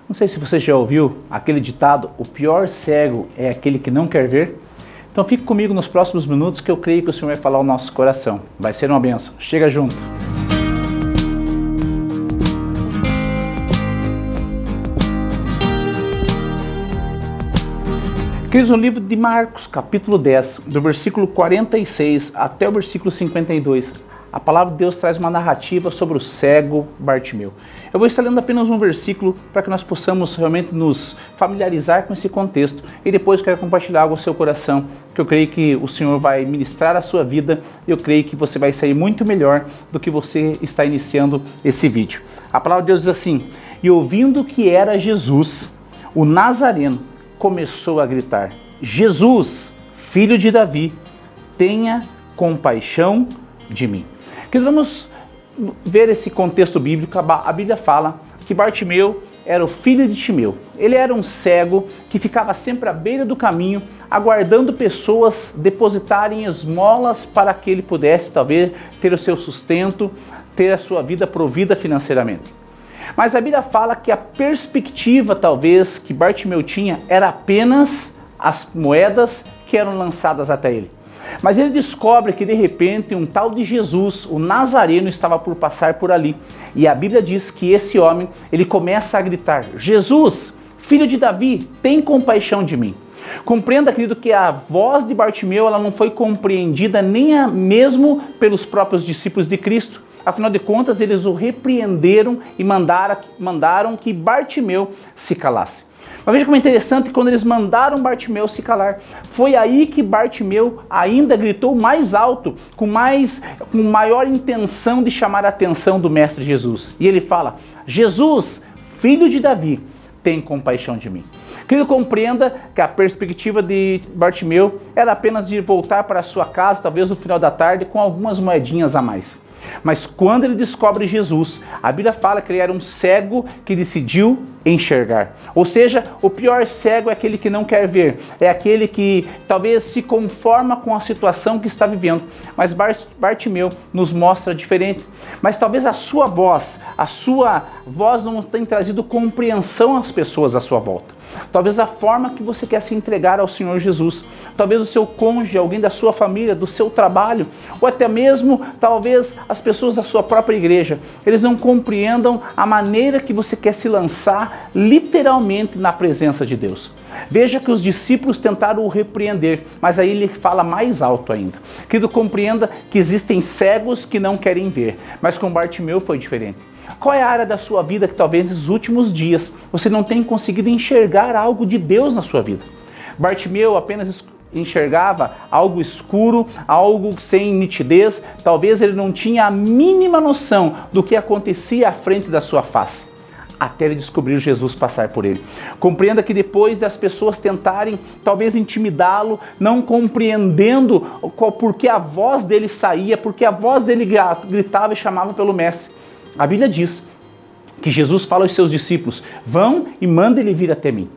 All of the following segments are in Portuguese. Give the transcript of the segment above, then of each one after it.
Não sei se você já ouviu aquele ditado, o pior cego é aquele que não quer ver. Então fique comigo nos próximos minutos que eu creio que o Senhor vai falar ao nosso coração. Vai ser uma bênção. Chega junto. Queridos, no livro de Marcos, capítulo 10, do versículo 46 até o versículo 52, a palavra de Deus traz uma narrativa sobre o cego Bartimeu. Eu vou estar lendo apenas um versículo para que nós possamos realmente nos familiarizar com esse contexto e depois eu quero compartilhar algo ao seu coração, que eu creio que o Senhor vai ministrar a sua vida e eu creio que você vai sair muito melhor do que você está iniciando esse vídeo. A palavra de Deus diz assim: e ouvindo que era Jesus, o Nazareno começou a gritar: Jesus, filho de Davi, tenha compaixão de mim. Queridos, vamos ver esse contexto bíblico. A Bíblia fala que Bartimeu era o filho de Timeu. Ele era um cego que ficava sempre à beira do caminho, aguardando pessoas depositarem esmolas para que ele pudesse, talvez, ter o seu sustento, ter a sua vida provida financeiramente. Mas a Bíblia fala que a perspectiva, talvez, que Bartimeu tinha era apenas as moedas que eram lançadas até ele. Mas ele descobre que de repente um tal de Jesus, o Nazareno, estava por passar por ali. E a Bíblia diz que esse homem, ele começa a gritar: Jesus, filho de Davi, tem compaixão de mim. Compreenda, querido, que a voz de Bartimeu ela não foi compreendida nem mesmo pelos próprios discípulos de Cristo. Afinal de contas, eles o repreenderam e mandaram que Bartimeu se calasse. Mas veja como é interessante, quando eles mandaram Bartimeu se calar, foi aí que Bartimeu ainda gritou mais alto, com maior intenção de chamar a atenção do Mestre Jesus. E ele fala: Jesus, filho de Davi, tem compaixão de mim. Querido, compreenda que a perspectiva de Bartimeu era apenas de voltar para a sua casa, talvez no final da tarde, com algumas moedinhas a mais. Mas quando ele descobre Jesus, a Bíblia fala que ele era um cego que decidiu enxergar. Ou seja, o pior cego é aquele que não quer ver, é aquele que talvez se conforma com a situação que está vivendo. Mas Bartimeu nos mostra diferente. Mas talvez a sua voz não tenha trazido compreensão às pessoas à sua volta. Talvez a forma que você quer se entregar ao Senhor Jesus, talvez o seu cônjuge, alguém da sua família, do seu trabalho, ou até mesmo, talvez, as pessoas da sua própria igreja, eles não compreendam a maneira que você quer se lançar literalmente na presença de Deus. Veja que os discípulos tentaram o repreender, mas aí ele fala mais alto ainda. Querido, compreenda que existem cegos que não querem ver, mas com Bartimeu foi diferente. Qual é a área da sua vida que talvez nos últimos dias você não tenha conseguido enxergar algo de Deus na sua vida? Bartimeu apenas enxergava algo escuro, algo sem nitidez, talvez ele não tinha a mínima noção do que acontecia à frente da sua face, até ele descobrir Jesus passar por ele. Compreenda que depois das pessoas tentarem talvez intimidá-lo, não compreendendo por que a voz dele saía, porque a voz dele gritava e chamava pelo Mestre, a Bíblia diz que Jesus fala aos seus discípulos: vão e mandem ele vir até mim.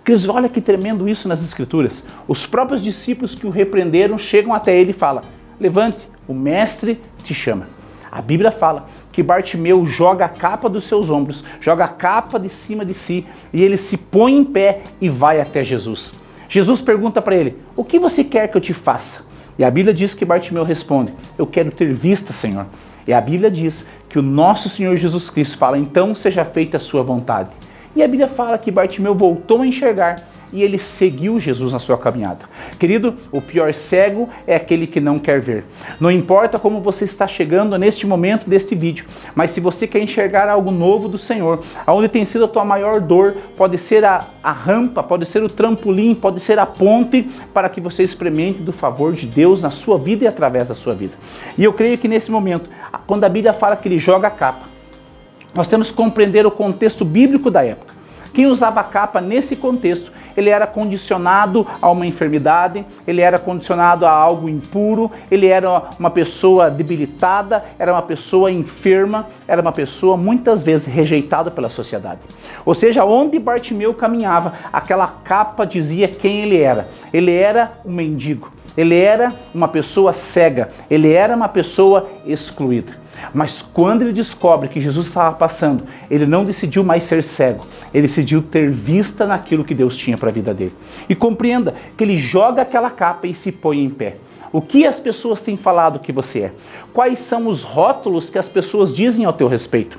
Queridos, olha que tremendo isso nas Escrituras. Os próprios discípulos que o repreenderam chegam até ele e falam: levante, o Mestre te chama. A Bíblia fala que Bartimeu joga a capa dos seus ombros, joga a capa de cima de si e ele se põe em pé e vai até Jesus. Jesus pergunta para ele: o que você quer que eu te faça? E a Bíblia diz que Bartimeu responde: eu quero ter vista, Senhor. E a Bíblia diz que o nosso Senhor Jesus Cristo fala: então seja feita a sua vontade. E a Bíblia fala que Bartimeu voltou a enxergar e ele seguiu Jesus na sua caminhada. Querido, o pior cego é aquele que não quer ver. Não importa como você está chegando neste momento deste vídeo, mas se você quer enxergar algo novo do Senhor, aonde tem sido a tua maior dor, pode ser a rampa, pode ser o trampolim, pode ser a ponte para que você experimente do favor de Deus na sua vida e através da sua vida. E eu creio que nesse momento, quando a Bíblia fala que ele joga a capa, nós temos que compreender o contexto bíblico da época. Quem usava a capa nesse contexto, ele era condicionado a uma enfermidade, ele era condicionado a algo impuro, ele era uma pessoa debilitada, era uma pessoa enferma, era uma pessoa muitas vezes rejeitada pela sociedade. Ou seja, onde Bartimeu caminhava, aquela capa dizia quem ele era. Ele era um mendigo, ele era uma pessoa cega, ele era uma pessoa excluída. Mas quando ele descobre que Jesus estava passando, ele não decidiu mais ser cego, ele decidiu ter vista naquilo que Deus tinha para a vida dele. E compreenda que ele joga aquela capa e se põe em pé. O que as pessoas têm falado que você é? Quais são os rótulos que as pessoas dizem ao teu respeito?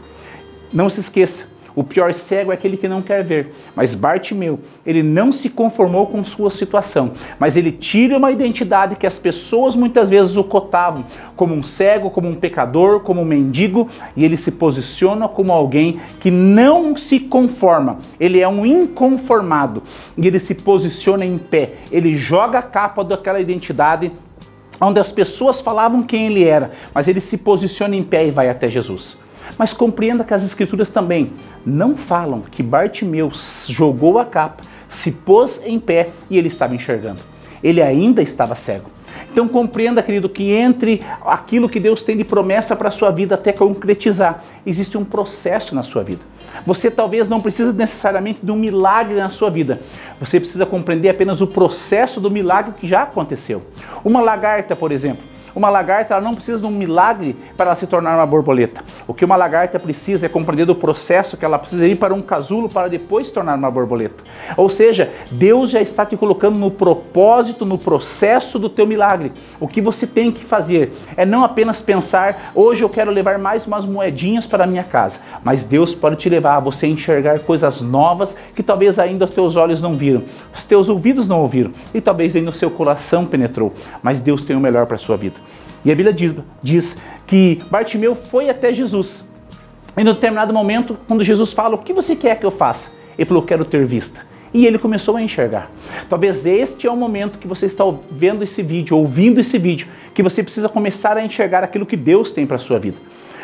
Não se esqueça, o pior cego é aquele que não quer ver. Mas Bartimeu, ele não se conformou com sua situação, mas ele tira uma identidade que as pessoas muitas vezes o cotavam como um cego, como um pecador, como um mendigo, e ele se posiciona como alguém que não se conforma. Ele é um inconformado e ele se posiciona em pé. Ele joga a capa daquela identidade onde as pessoas falavam quem ele era, mas ele se posiciona em pé e vai até Jesus. Mas compreenda que as escrituras também não falam que Bartimeu jogou a capa, se pôs em pé e ele estava enxergando. Ele ainda estava cego. Então compreenda, querido, que entre aquilo que Deus tem de promessa para a sua vida até concretizar, existe um processo na sua vida. Você talvez não precisa necessariamente de um milagre na sua vida. Você precisa compreender apenas o processo do milagre que já aconteceu. Uma lagarta, por exemplo. Uma lagarta ela não precisa de um milagre para ela se tornar uma borboleta. O que uma lagarta precisa é compreender o processo que ela precisa ir para um casulo para depois se tornar uma borboleta. Ou seja, Deus já está te colocando no propósito, no processo do teu milagre. O que você tem que fazer é não apenas pensar, hoje eu quero levar mais umas moedinhas para a minha casa, mas Deus pode te levar a você enxergar coisas novas que talvez ainda os teus olhos não viram, os teus ouvidos não ouviram e talvez ainda o seu coração penetrou, mas Deus tem o melhor para a sua vida. E a Bíblia diz que Bartimeu foi até Jesus. E no determinado momento, quando Jesus fala, o que você quer que eu faça? Ele falou, quero ter vista. E ele começou a enxergar. Talvez este é o momento que você está vendo esse vídeo, ouvindo esse vídeo, que você precisa começar a enxergar aquilo que Deus tem para a sua vida.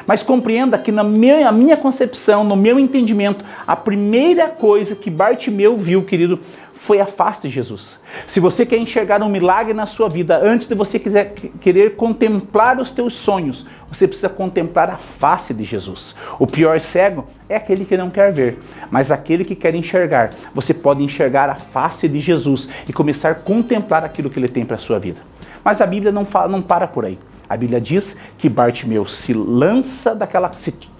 Mas compreenda que na minha concepção, no meu entendimento, a primeira coisa que Bartimeu viu, querido, foi a face de Jesus. Se você quer enxergar um milagre na sua vida, antes de você querer contemplar os teus sonhos, você precisa contemplar a face de Jesus. O pior cego é aquele que não quer ver, mas aquele que quer enxergar, você pode enxergar a face de Jesus e começar a contemplar aquilo que ele tem para a sua vida. Mas a Bíblia não para por aí. A Bíblia diz que Bartimeu se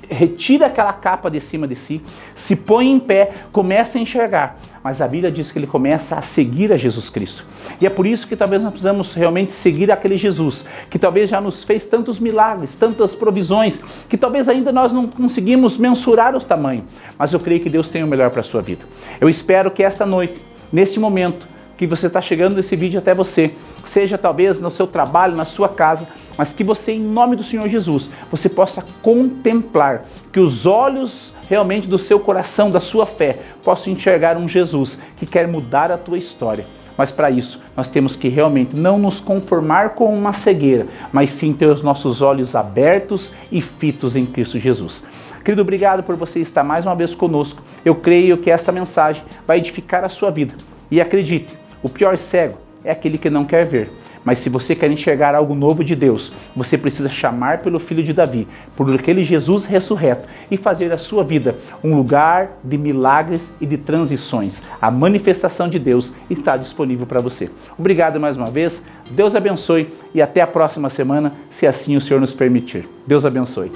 retira aquela capa de cima de si, se põe em pé, começa a enxergar. Mas a Bíblia diz que ele começa a seguir a Jesus Cristo. E é por isso que talvez nós precisamos realmente seguir aquele Jesus, que talvez já nos fez tantos milagres, tantas provisões, que talvez ainda nós não conseguimos mensurar o tamanho. Mas eu creio que Deus tem o melhor para a sua vida. Eu espero que esta noite, neste momento, que você está chegando esse vídeo até você, seja talvez no seu trabalho, na sua casa, mas que você, em nome do Senhor Jesus, você possa contemplar, que os olhos realmente do seu coração, da sua fé, possam enxergar um Jesus que quer mudar a tua história. Mas para isso, nós temos que realmente não nos conformar com uma cegueira, mas sim ter os nossos olhos abertos e fitos em Cristo Jesus. Querido, obrigado por você estar mais uma vez conosco. Eu creio que essa mensagem vai edificar a sua vida. E acredite, o pior cego é aquele que não quer ver. Mas se você quer enxergar algo novo de Deus, você precisa chamar pelo Filho de Davi, por aquele Jesus ressurreto, e fazer a sua vida um lugar de milagres e de transições. A manifestação de Deus está disponível para você. Obrigado mais uma vez, Deus abençoe e até a próxima semana, se assim o Senhor nos permitir. Deus abençoe.